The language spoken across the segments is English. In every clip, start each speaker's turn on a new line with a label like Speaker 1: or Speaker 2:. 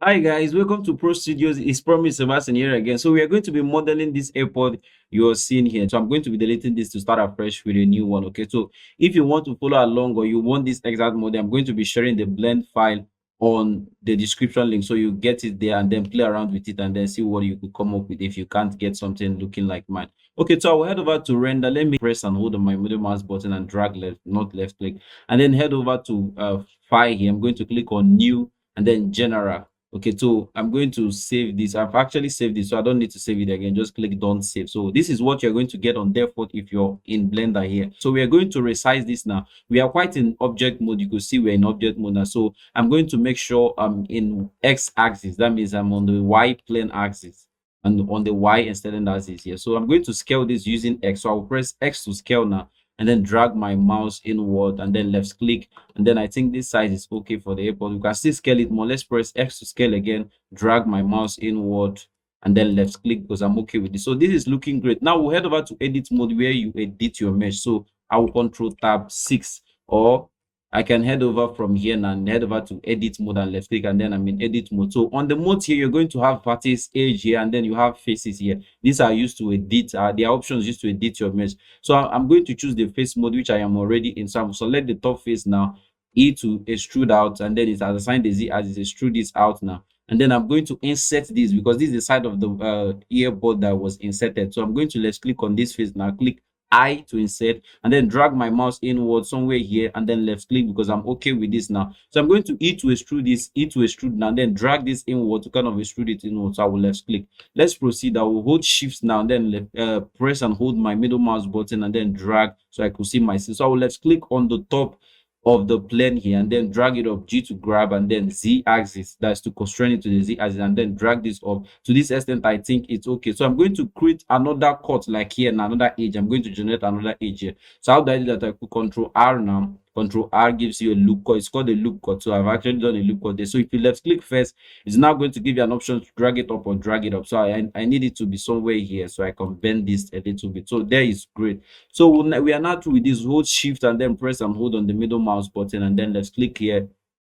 Speaker 1: Hi guys, welcome to Pro Studios. It's Promise Sebastian here again. So we are going to be modeling this Earpod you're seeing here. So I'm going to be deleting this to start afresh with a new one. Okay, so if you want to follow along or you want this exact model, I'm going to be sharing the blend file on the description link so you get it there and then play around with it and then see what you could come up with if you can't get something looking like mine. Okay, so I will head over to render. Let me press and hold on my middle mouse button and drag left, not left click, and then head over to file here. I'm going to click on new and then general. Okay, so I'm going to save this. I've actually saved this, so I don't need to save it again. Just click don't save. So this is what you're going to get on default if you're in Blender here. So we are going to resize this now. We are quite in object mode. You could see we're in object mode now. So I'm going to make sure I'm in X axis. That means I'm on the Y plane axis and on the Y extended axis here. So I'm going to scale this using X. So I'll press X to scale now and then drag my mouse inward and then left click, and then I think this size is okay for the Earpod. You can still scale it more. Let's press X to scale again, drag my mouse inward and then left click because I'm okay with this. So this is looking great. Now we'll head over to edit mode where you edit your mesh. So I will control tab 6, or I can head over from here now and head over to edit mode and left click, and then I'm in edit mode. So on the mode here, you're going to have vertex, edge here, and then you have faces here. These are used to edit, they are options used to edit your mesh. So I'm going to choose the face mode, which I am already in. So I will select the top face now, E to extrude out, and then it has assigned the Z as it extrude this out now. And then I'm going to insert this because this is the side of the earbud that was inserted. So I'm going to let's click on this face now, click I to insert, and then drag my mouse inward somewhere here and then left click because I'm okay with this now. So I'm going to E to extrude this, E to extrude now, and then drag this inward to kind of extrude it inward. So I will left click. Let's proceed. I will hold shift now and then press and hold my middle mouse button and then drag so I could see my scene. So I will left click on the top of the plane here and then drag it up, G to grab, and then Z axis, that's to constrain it to the Z axis, and then drag this up. To this extent I think it's okay. So I'm going to create another cut like here and another edge. I'm going to generate another edge here. So how do I do that? I put Control R now. Control R gives you a loop cut. It's called a loop cut. So I've actually done a loop cut there. So if you left click first, it's now going to give you an option to drag it up or drag it up. So I need it to be somewhere here so I can bend this a little bit. So there is great. So we are now through with this. Hold shift and then press and hold on the middle mouse button and then let's click here.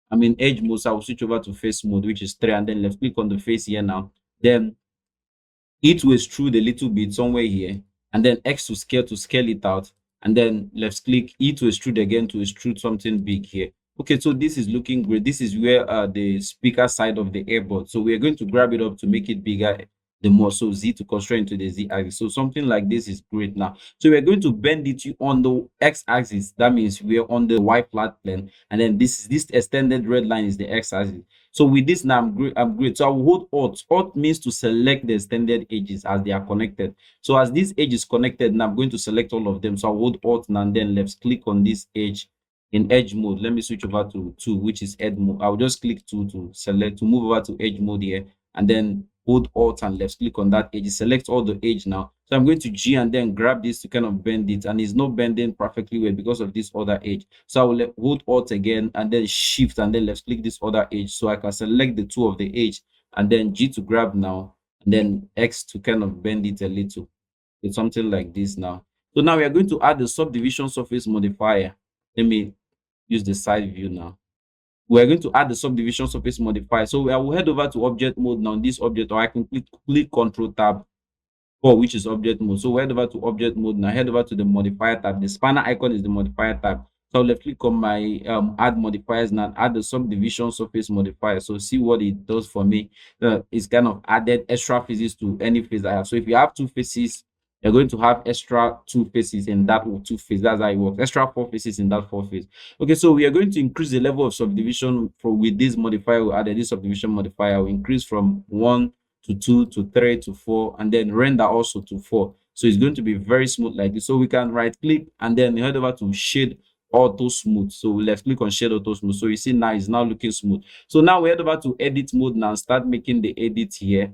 Speaker 1: I'm in edge mode, so I will switch over to face mode, which is 3, and then left click on the face here now. Then it will extrude a little bit somewhere here, and then X to scale it out, and then left click E to extrude again to extrude something big here. Okay, so this is looking great. This is where the speaker side of the earbud. So we are going to grab it up to make it bigger the more. So Z to constrain to the Z axis. So something like this is great now. So we're going to bend it on the X axis. That means we're on the Y flat plane, and then this extended red line is the X axis. So with this now I'm great. So I will hold Alt. Alt means to select the extended edges as they are connected. So as this edge is connected, now I'm going to select all of them. So I'll hold Alt now and then left click on this edge in edge mode. Let me switch over to 2, which is edge mode. I'll just click 2 to select to move over to edge mode here, and then hold Alt and left click on that edge. Select all the edge now. So I'm going to G and then grab this to kind of bend it, and it's not bending perfectly well because of this other edge. So I will hold Alt again and then shift and then left click this other edge so I can select the two of the edge, and then G to grab now, and then X to kind of bend it a little. It's something like this now. So now we are going to add the subdivision surface modifier. Let me use the side view now. We're going to add the subdivision surface modifier. So I will head over to object mode now. This object, or I can click Control Tab 4, which is object mode. So we head over to object mode now. Head over to the modifier tab. The spanner icon is the modifier tab. So I'll left click on my add modifiers now. Add the subdivision surface modifier. So see what it does for me. It's kind of added extra faces to any face I have. So if you have two faces, you're going to have extra 2 faces in that 2 face. That's how it works. Extra 4 faces in that 4 face. Okay, so we are going to increase the level of subdivision for with this modifier. We added this subdivision modifier. We increase from 1 to 2 to 3 to 4, and then render also to 4. So it's going to be very smooth like this. So we can right click and then head over to shade auto smooth. So we left click on shade auto smooth. So you see now it's now looking smooth. So now we head over to edit mode now and start making the edit here.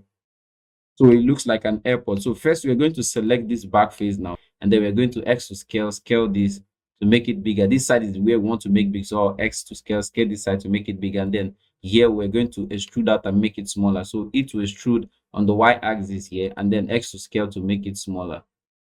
Speaker 1: So it looks like an airport. So first we're going to select this back face now, and then we're going to X to scale this to make it bigger. This side is where we want to make big. So X to scale this side to make it bigger. And then here we're going to extrude out and make it smaller. So it to extrude on the Y axis here, and then X to scale to make it smaller.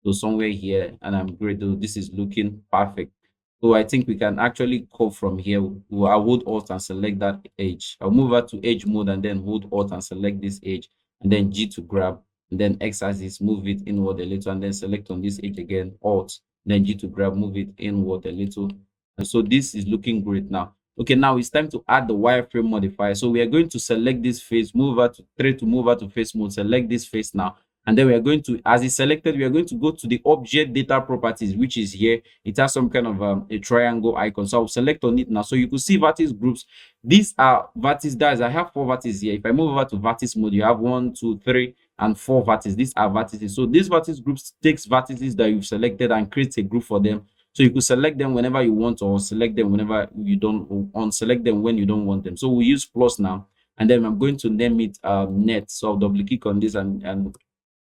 Speaker 1: So somewhere here, and I'm great though. This is looking perfect. So I think we can actually call from here. I'll hold Alt and select that edge. I'll move over to edge mode and then hold Alt and select this edge, and then G to grab, and then X axis, move it inward a little, and then select on this edge again, Alt, then G to grab, move it inward a little. And so this is looking great now. Okay, now it's time to add the wireframe modifier. So we are going to select this face, move over to 3 to move over to face mode, select this face now. And then we are going to, as it's selected, we are going to go to the object data properties, which is here. It has some kind of a triangle icon. So I'll select on it now. So you could see vertex groups. These are vertices, guys. I have 4 vertices here. If I move over to vertex mode, you have 1, 2, 3, and 4 vertices. These are vertices. So these vertex groups takes vertices that you've selected and creates a group for them. So you could select them whenever you want, or select them whenever you don't, or unselect them when you don't want them. So we use plus now, and then I'm going to name it net. So I'll double click on this and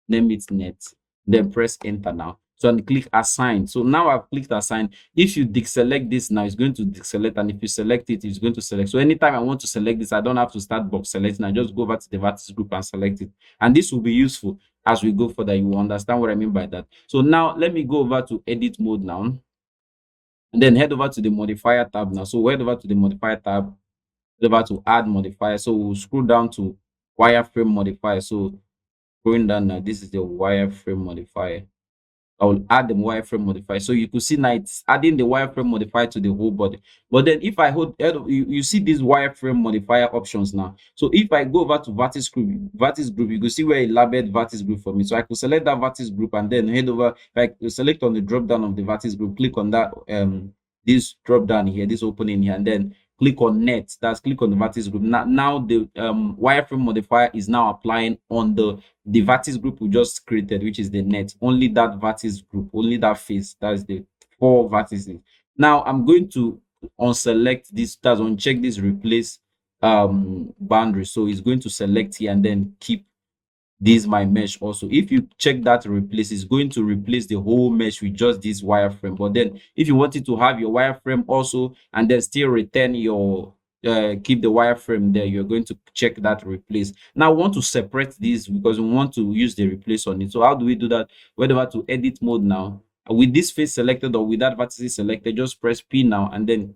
Speaker 1: name it net, then press enter now. So and click assign. So now I've clicked assign. If you deselect this now, it's going to deselect, and if you select it, it's going to select. So anytime I want to select this, I don't have to start box selecting. I just go over to the vertex group and select it, and this will be useful as we go further. You will understand what I mean by that. So now let me go over to edit mode now, and then head over to the modifier tab now. So we'll head over to the modifier tab, head over to add modifier. So we'll scroll down to wireframe modifier. So going down now, this is the wireframe modifier. I will add the wireframe modifier. So you could see now it's adding the wireframe modifier to the whole body. But then if I hold, you see these wireframe modifier options now. So if I go over to vertex group, you can see where it labeled vertex group for me. So I could select that vertex group and then head over. If I select on the drop down of the vertex group, click on that this drop down here, this opening here, and then click on net. That's click on the vertex group. Now the wireframe modifier is now applying on the vertex group we just created, which is the net. Only that vertex group, only that face. That's the 4 vertices. Now I'm going to unselect this, that's uncheck this replace boundary. So it's going to select here and then keep this my mesh also. If you check that replace, it's going to replace the whole mesh with just this wireframe. But then if you wanted to have your wireframe also and then still retain your keep the wireframe there, you're going to check that replace. Now we want to separate this because we want to use the replace on it. So how do we do that? We're over to edit mode now. With this face selected or with that vertex selected, just press P now and then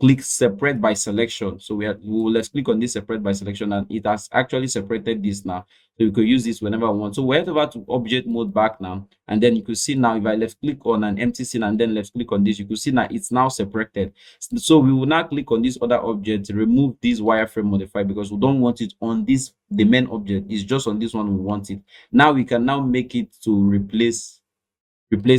Speaker 1: click separate by selection. So let's click on this separate by selection, and it has actually separated this now. So you could use this whenever I want. So we're head over to object mode back now, and then you could see now if I left click on an empty scene and then left click on this, you could see now it's now separated. So we will now click on this other object, remove this wireframe modifier because we don't want it on this the main object. It's just on this one we want it. Now we can now make it to replace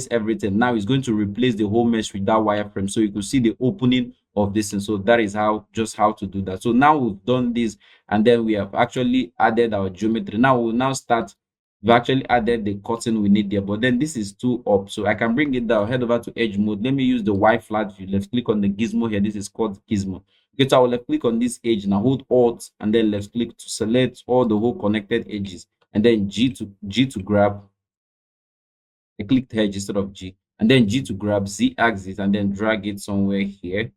Speaker 1: everything. Now it's going to replace the whole mesh with that wireframe, so you could see the opening of this. And so that is how to do that. So now we've done this, and then we have actually added our geometry. Now we'll now start. We've actually added the curtain we need there, but then this is too up, so I can bring it down. Head over to edge mode. Let me use the Y flat view. Let's click on the gizmo here. This is called gizmo. Okay, so I will left click on this edge now, hold Alt and then left click to select all the whole connected edges, and then G to grab. I clicked edge instead of G, and then G to grab Z axis and then drag it somewhere here.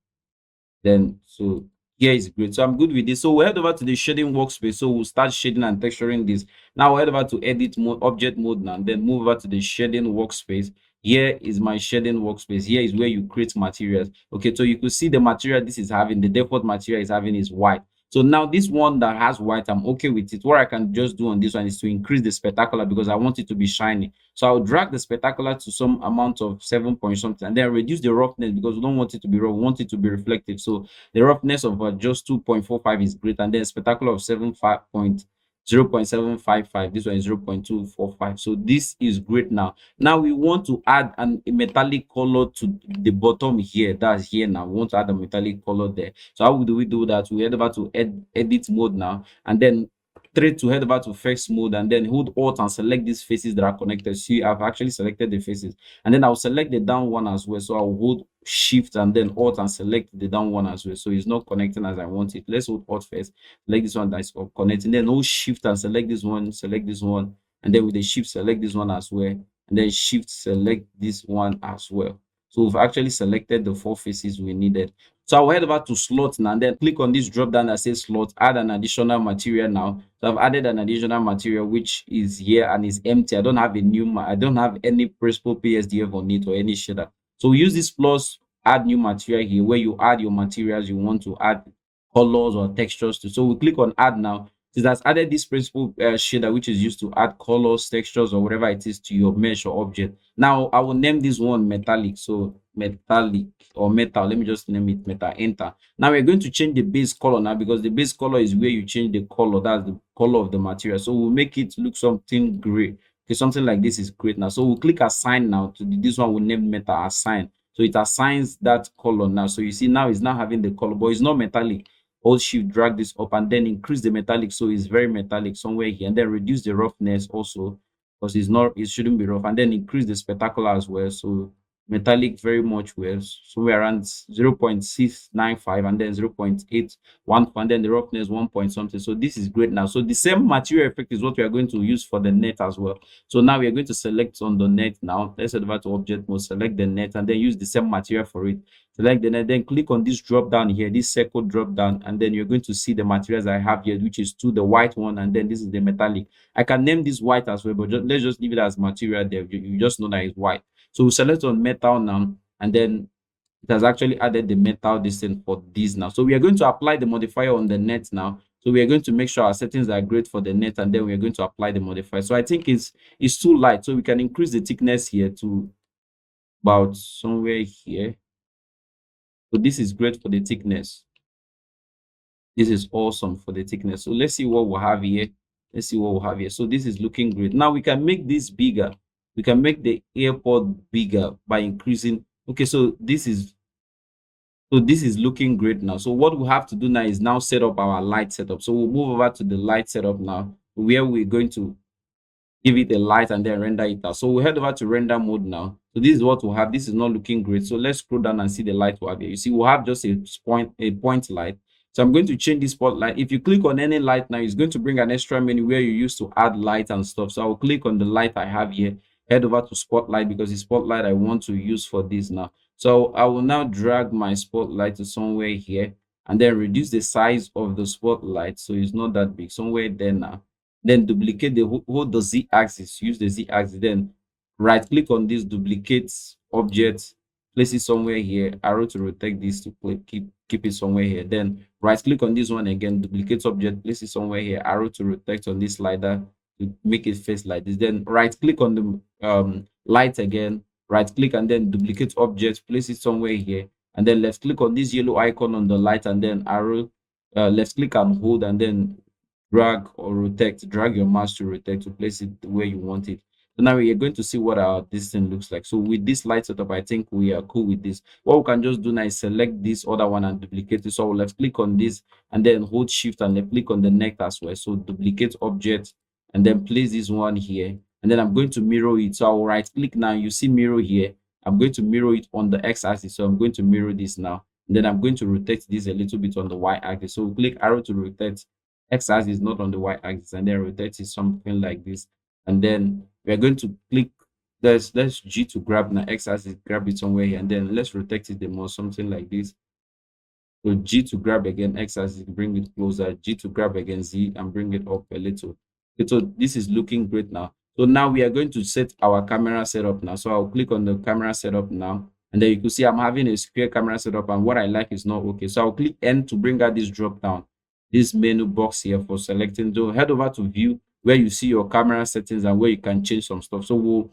Speaker 1: Then so here is great. So I'm good with this. So we'll head over to the shading workspace. So we'll start shading and texturing this. Now we'll head over to edit mode, object mode now, and then move over to the shading workspace. Here is my shading workspace. Here is where you create materials. Okay, so you could see the material this is having, the default material is having is white. So now this one that has white, I'm okay with it. What I can just do on this one is to increase the spectacular because I want it to be shiny. So I'll drag the spectacular to some amount of 7 point something, and then reduce the roughness because we don't want it to be rough, we want it to be reflective. So the roughness of just 2.45 is great, and then spectacular of 0.755. This one is 0.245. So this is great. Now we want to add a metallic color to the bottom here. That's here. Now we want to add a metallic color there. So how do we do that? We head over to edit mode now, and then to head over to first mode, and then hold Alt and select these faces that are connected. See, I've actually selected the faces, and then I'll select the down one as well. So I'll hold Shift and then Alt and select the down one as well. So it's not connecting as I want it. Let's hold Alt first, select this one that's connecting, then hold Shift and select this one, and then with the Shift select this one as well, and then Shift select this one as well. So we've actually selected the 4 faces we needed. So I'll head over to slot now, and then click on this drop down that says slot, add an additional material now. So I've added an additional material which is here and is empty. I don't have any Prespo PSDF on it or any shader. So we use this plus add new material here, where you add your materials you want to add colors or textures to. So we click on add now. It has added this principal shader, which is used to add colors, textures, or whatever it is to your mesh or object. Now I will name this one metallic. So metallic or metal. Let me just name it metal. Enter. Now we're going to change the base color now, because the base color is where you change the color. That's the color of the material. So we'll make it look something gray. Okay, something like this is great now. So we'll click assign now. To this one, we'll name metal assign. So it assigns that color now. So you see now it's now having the color, but it's not metallic. Hold shift, drag this up, and then increase the metallic, so it's very metallic somewhere here, and then reduce the roughness also, because it's not, it shouldn't be rough, and then increase the spectacular as well. So metallic very much well, somewhere around 0.695, and then 0.814, and then the roughness 1 point something. So this is great now. So the same material effect is what we are going to use for the net as well. So now we are going to select on the net now. Let's head over to object mode, select the net, and then use the same material for it. Select the net, then click on this drop down here, this circle drop down, and then you're going to see the materials I have here, which is the white one, and then this is the metallic. I can name this white as well, but let's just leave it as material there. You just know that it's white. So we select on metal now, and then it has actually added the metal distance for this now. So we are going to apply the modifier on the net now. So we are going to make sure our settings are great for the net, and then we are going to apply the modifier. So I think it's too light, so we can increase the thickness here to about somewhere here. So this is great for the thickness. This is awesome for the thickness. So let's see what we have here. Let's see what we have here. So this is looking great. Now we can make this bigger. We can make the Earpod bigger by increasing. Okay, so this is looking great now. So what we have to do now is now set up our light setup. So we'll move over to the light setup now, where we're going to give it a light and then render it out. So we'll head over to render mode now. So this is what we'll have. This is not looking great. So let's scroll down and see the light we'll have here. You see, we'll have just a point light. So I'm going to change this spotlight. If you click on any light now, it's going to bring an extra menu where you used to add light and stuff. So I'll click on the light I have here, head over to spotlight, because the spotlight I want to use for this now. So I will now drag my spotlight to somewhere here, and then reduce the size of the spotlight so it's not that big, somewhere there now. Then duplicate hold the Z axis, use the Z axis, then right click on this duplicate object, place it somewhere here, arrow to rotate this to keep it somewhere here. Then right click on this one again, duplicate object, place it somewhere here, arrow to rotate on this slider to make it face like this. Then right click on the light again, right click, and then duplicate object, place it somewhere here, and then left click on this yellow icon on the light, and then arrow left click and hold, and then drag or rotate, drag your mouse to rotate to place it where you want it. So now we are going to see what our this thing looks like. So with this light setup, I think we are cool with this. What we can just do now is select this other one and duplicate it. So we'll left click on this, and then hold shift and left click on the neck as well. So duplicate object, and then place this one here, and then I'm going to mirror it. So I'll right click now, you see mirror here. I'm going to mirror it on the X axis. So I'm going to mirror this now, and then I'm going to rotate this a little bit on the Y axis. So click arrow to rotate. X axis is not on the Y axis, and then rotate is something like this. And then we're going to click, let's G to grab now, X axis, grab it somewhere here, and then let's rotate it the more, something like this. So G to grab again, X axis, bring it closer, G to grab again, Z, and bring it up a little. Okay, so this is looking great now. So now we are going to set our camera setup now. So I'll click on the camera setup now, and then you can see I'm having a square camera setup, and what I like is not okay. So I'll click N to bring out this drop down, this menu box here for selecting. So head over to view, where you see your camera settings and where you can change some stuff. So we'll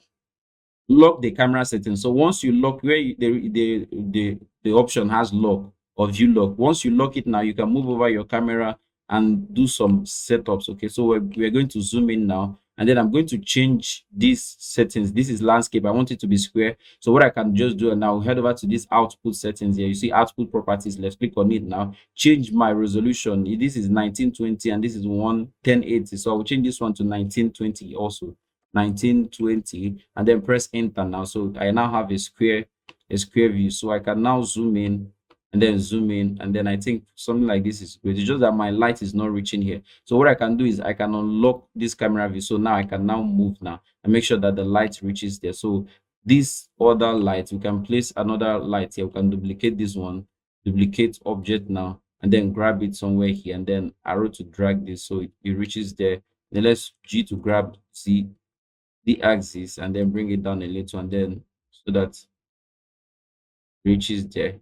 Speaker 1: lock the camera settings. So once you lock, where the option has lock or view lock, once you lock it now, you can move over your camera and do some setups. Okay, so we're going to zoom in now, and then I'm going to change these settings. This is landscape, I want it to be square. So what I can just do now, head over to this output settings here. You see output properties, let's click on it now, change my resolution. This is 1920 and this is 1080. So I'll change this one to 1920 also, 1920, and then press enter now. So I now have a square view. So I can now zoom in and then zoom in, and then I think something like this is great. It's just that my light is not reaching here. So what I can do is I can unlock this camera view. So now I can now move now and make sure that the light reaches there. So this other light, we can place another light here. We can duplicate this one, duplicate object now, and then grab it somewhere here, and then arrow to drag this so it reaches there. Then let's G to grab the axis and then bring it down a little, and then so that reaches there.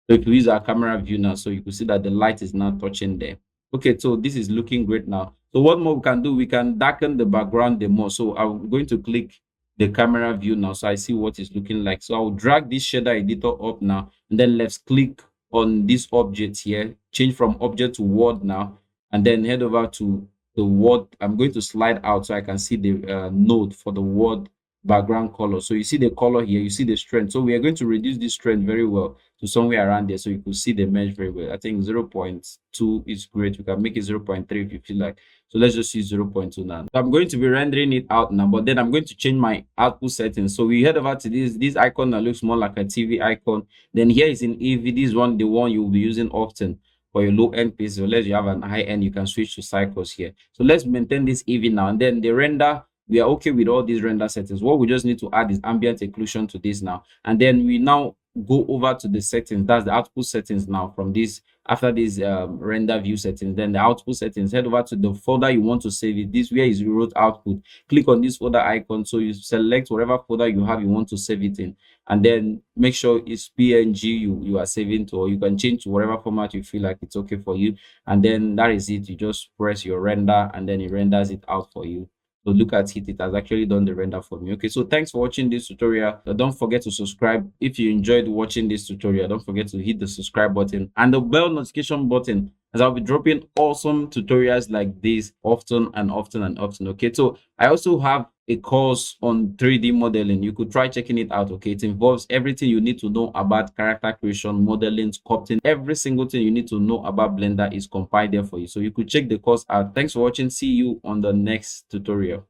Speaker 1: So if we use our camera view now, so you can see that the light is now touching there. Okay, so this is looking great now. So what more we can do? We can darken the background the more. So I'm going to click the camera view now, so I see what it's looking like. So I'll drag this shader editor up now, and then let's click on this object here, change from object to word now, and then head over to the word. I'm going to slide out so I can see the node for the word background color. So you see the color here, you see the strength. So we are going to reduce this strength very well to somewhere around there, so you could see the mesh very well. I think 0.2 is great. We can make it 0.3 if you feel like. So let's just use 0.2 now. So I'm going to be rendering it out now, but then I'm going to change my output settings. So we head over to this icon that looks more like a TV icon. Then here is in EV. This one, the one you will be using often for your low end PC. Unless you have an high end, you can switch to cycles here. So let's maintain this EV now, and then the render, we are okay with all these render settings. What we just need to add is ambient occlusion to this now, and then we now go over to the settings. That's the output settings now. From this, after this render view settings, then the output settings, head over to the folder you want to save it. This where is you wrote output. Click on this folder icon, so you select whatever folder you have you want to save it in, and then make sure it's PNG you are saving to, or you can change to whatever format you feel like it's okay for you. And then that is it. You just press your render, and then it renders it out for you. So look at it, it has actually done the render for me. Okay, so thanks for watching this tutorial. Don't forget to subscribe. If you enjoyed watching this tutorial, don't forget to hit the subscribe button and the bell notification button, as I'll be dropping awesome tutorials like this often and often and often. Okay, so I also have a course on 3D modeling. You could try checking it out. Okay, it involves everything you need to know about character creation, modeling, sculpting. Every single thing you need to know about Blender is compiled there for you, so you could check the course out. Thanks for watching. See you on the next tutorial.